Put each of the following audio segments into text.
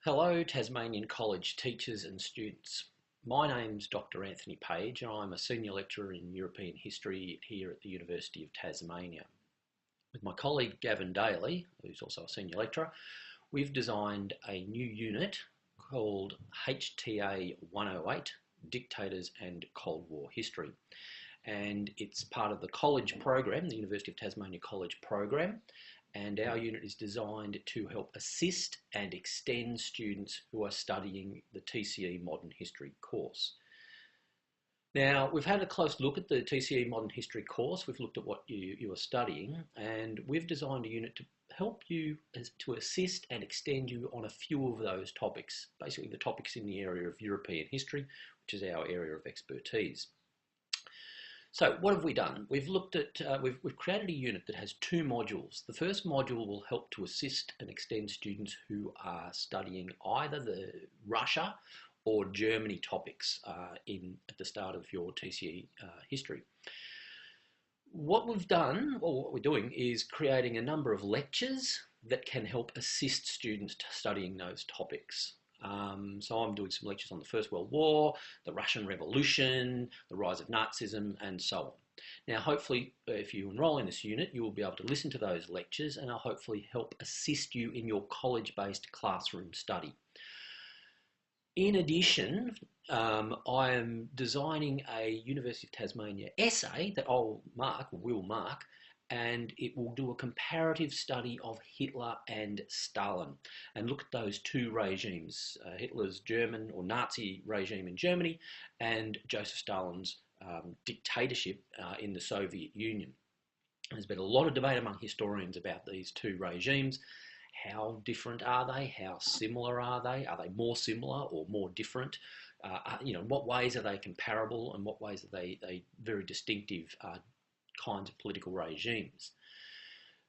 Hello, Tasmanian College teachers and students. My name's Dr. Anthony Page and I'm a Senior Lecturer in European History here at the University of Tasmania. With my colleague Gavin Daly, who's also a Senior Lecturer, we've designed a new unit called HTA108, Dictators and Cold War History. And it's part of the college program, the University of Tasmania College program, and our unit is designed to help assist and extend students who are studying the TCE Modern History course. Now, we've had a close look at the TCE Modern History course. We've looked at what you are studying, and we've designed a unit to help you to assist and extend you on a few of those topics, basically the topics in the area of European history, which is our area of expertise. So what have we done? We've looked at, we've created a unit that has two modules. The first module will help to assist and extend students who are studying either the Russia or Germany topics at the start of your TCE history. What we've done, or what we're doing, is creating a number of lectures that can help assist students studying those topics. So I'm doing some lectures on the First World War, the Russian Revolution, the rise of Nazism, and so on. Now, hopefully, if you enrol in this unit, you will be able to listen to those lectures and I'll hopefully help assist you in your college-based classroom study. In addition, I am designing a University of Tasmania essay that will mark, and it will do a comparative study of Hitler and Stalin and look at those two regimes, Hitler's German or Nazi regime in Germany and Joseph Stalin's dictatorship in the Soviet Union. There's been a lot of debate among historians about these two regimes. How different are they? How similar are they? Are they more similar or more different? In what ways are they comparable and what ways are they very distinctive kinds of political regimes?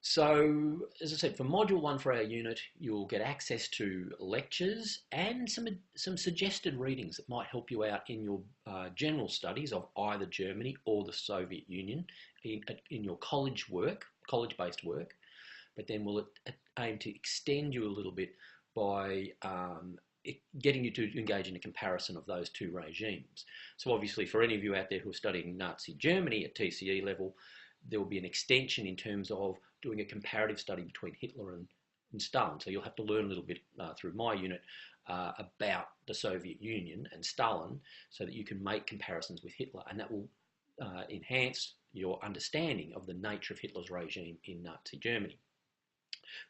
So, as I said, for Module 1 for our unit, you'll get access to lectures and some suggested readings that might help you out in your general studies of either Germany or the Soviet Union in your college-based work. But then we'll aim to extend you a little bit by getting you to engage in a comparison of those two regimes. So obviously for any of you out there who are studying Nazi Germany at TCE level, there will be an extension in terms of doing a comparative study between Hitler and Stalin. So you'll have to learn a little bit through my unit about the Soviet Union and Stalin so that you can make comparisons with Hitler, and that will enhance your understanding of the nature of Hitler's regime in Nazi Germany.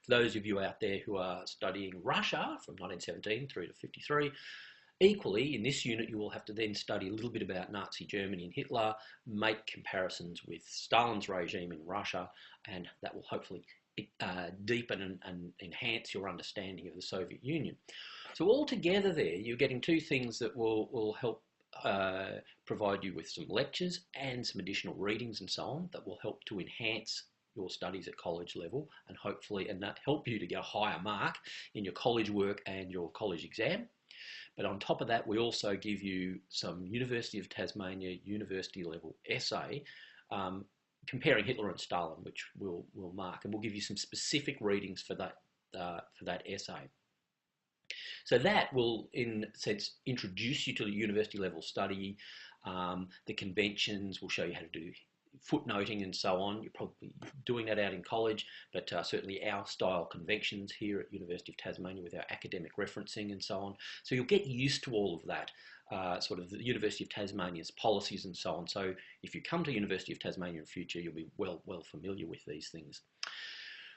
For those of you out there who are studying Russia from 1917 through to 53, equally in this unit you will have to then study a little bit about Nazi Germany and Hitler, make comparisons with Stalin's regime in Russia, and that will hopefully deepen and enhance your understanding of the Soviet Union. So altogether there you're getting two things that will help provide you with some lectures and some additional readings and so on that will help to enhance your studies at college level and hopefully that help you to get a higher mark in your college work and your college exam. But on top of that, we also give you some University of Tasmania university level essay comparing Hitler and Stalin, which we'll mark, and we'll give you some specific readings for that essay. So that will, in a sense, introduce you to the university level study. The conventions will show you how to do footnoting and so on. You're probably doing that out in college, but certainly our style conventions here at University of Tasmania with our academic referencing and so on. So you'll get used to all of that, sort of the University of Tasmania's policies and so on. So if you come to University of Tasmania in future, you'll be well familiar with these things.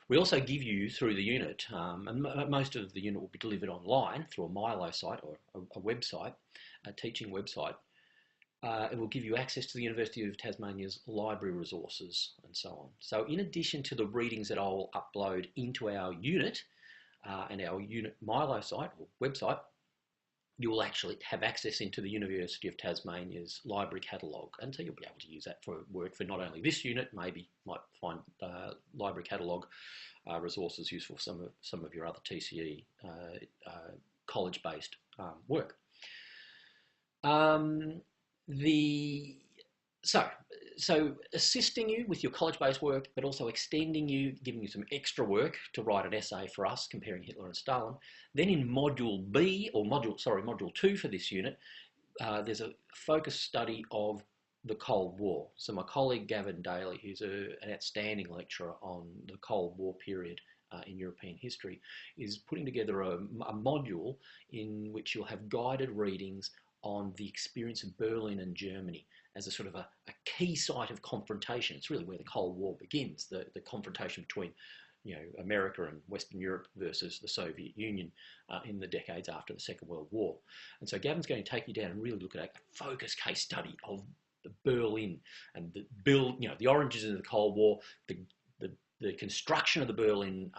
We also give you through the unit, and most of the unit will be delivered online through a Milo site or a website, a teaching website. It will give you access to the University of Tasmania's library resources and so on. So in addition to the readings that I'll upload into our unit and our unit Milo site or website, you will actually have access into the University of Tasmania's library catalogue, and so you'll be able to use that for work for not only this unit, maybe might find library catalogue resources useful for some of your other TCE college-based work. So So assisting you with your college-based work, but also extending you, giving you some extra work to write an essay for us comparing Hitler and Stalin. Then in Module B, or Module 2 for this unit, there's a focus study of the Cold War. So my colleague Gavin Daly, who's an outstanding lecturer on the Cold War period in European history, is putting together a module in which you'll have guided readings on the experience of Berlin and Germany as a sort of a key site of confrontation. It's really where the Cold War begins, the confrontation between America and Western Europe versus the Soviet Union in the decades after the Second World War. And so Gavin's going to take you down and really look at a focus case study of the Berlin and the origins of the Cold War, the construction of the Berlin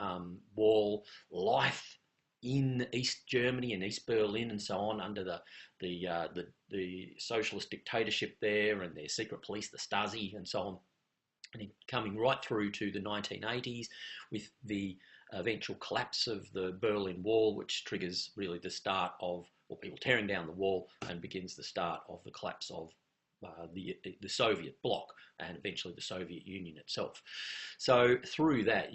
Wall, life in East Germany and East Berlin and so on under the socialist dictatorship there and their secret police, the Stasi and so on. And then coming right through to the 1980s with the eventual collapse of the Berlin Wall, which triggers really the start of, or people tearing down the wall and begins the start of the collapse of the Soviet bloc and eventually the Soviet Union itself. So through that,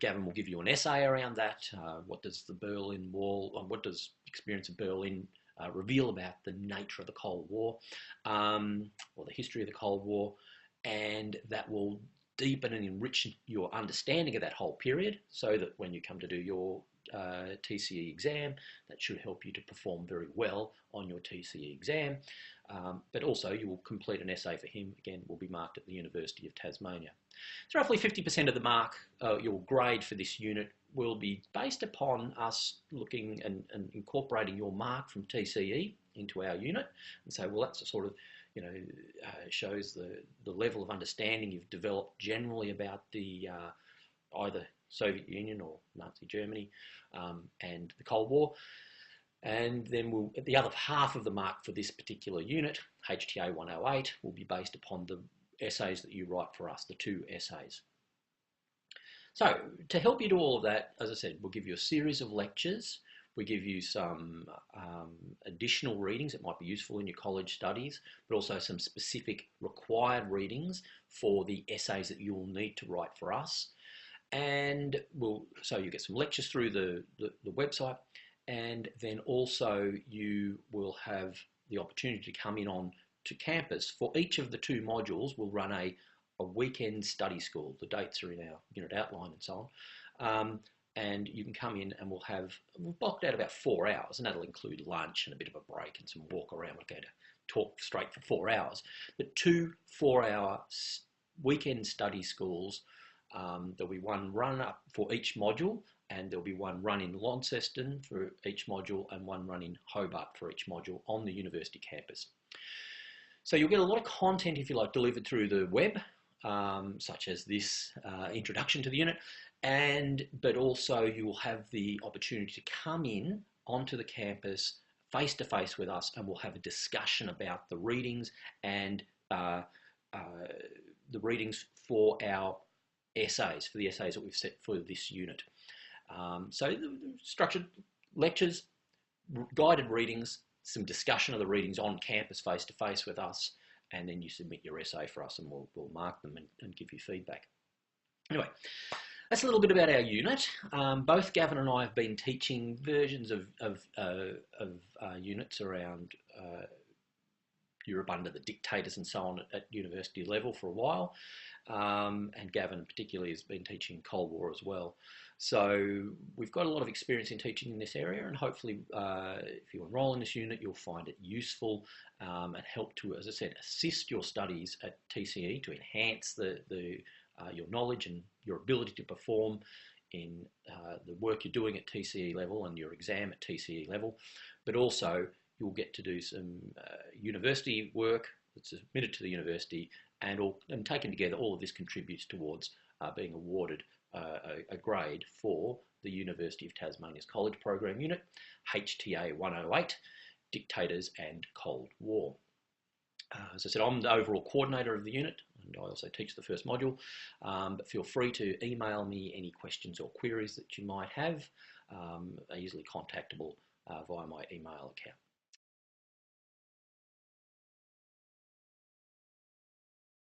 Gavin will give you an essay around that. What does the Berlin Wall, what does experience of Berlin reveal about the nature of the Cold War, or the history of the Cold War? And that will deepen and enrich your understanding of that whole period so that when you come to do your TCE exam, that should help you to perform very well on your TCE exam. But also you will complete an essay for him, again, will be marked at the University of Tasmania. So roughly 50% of the mark, your grade for this unit, will be based upon us looking and incorporating your mark from TCE into our unit. And so, well, that's a sort of, shows the level of understanding you've developed generally about the either Soviet Union or Nazi Germany and the Cold War. And then the other half of the mark for this particular unit, HTA108, will be based upon the essays that you write for us, the 2 essays. So to help you do all of that, as I said, we'll give you a series of lectures. We give you some additional readings that might be useful in your college studies, but also some specific required readings for the essays that you will need to write for us. And so you get some lectures through the website, and then also you will have the opportunity to come in on to campus. For each of the 2 modules, we'll run a weekend study school. The dates are in our unit outline and so on. And you can come in and we've blocked out about 4 hours, and that'll include lunch and a bit of a break and some walk around. We're going to talk straight for 4 hours. But 2 4-hour weekend study schools, there'll be one run up for each module, and there'll be one run in Launceston for each module and one run in Hobart for each module on the university campus. So you'll get a lot of content, if you like, delivered through the web, such as this introduction to the unit, but also you will have the opportunity to come in onto the campus face to face with us, and we'll have a discussion about the readings and the readings for our essays, for the essays that we've set for this unit. So structured lectures, guided readings, some discussion of the readings on campus face to face with us, and then you submit your essay for us and we'll mark them and give you feedback. Anyway, that's a little bit about our unit. Both Gavin and I have been teaching versions of units around Europe under the Dictators and so on at university level for a while. And Gavin particularly has been teaching Cold War as well. So we've got a lot of experience in teaching in this area, and hopefully if you enrol in this unit, you'll find it useful and help to, as I said, assist your studies at TCE to enhance your knowledge and your ability to perform in the work you're doing at TCE level and your exam at TCE level, but also you'll get to do some university work that's submitted to the university, and taken together, all of this contributes towards being awarded a grade for the University of Tasmania's College Program Unit, HTA108, Dictators and Cold War. As I said, I'm the overall coordinator of the unit, and I also teach the first module, but feel free to email me any questions or queries that you might have. They're easily contactable via my email account.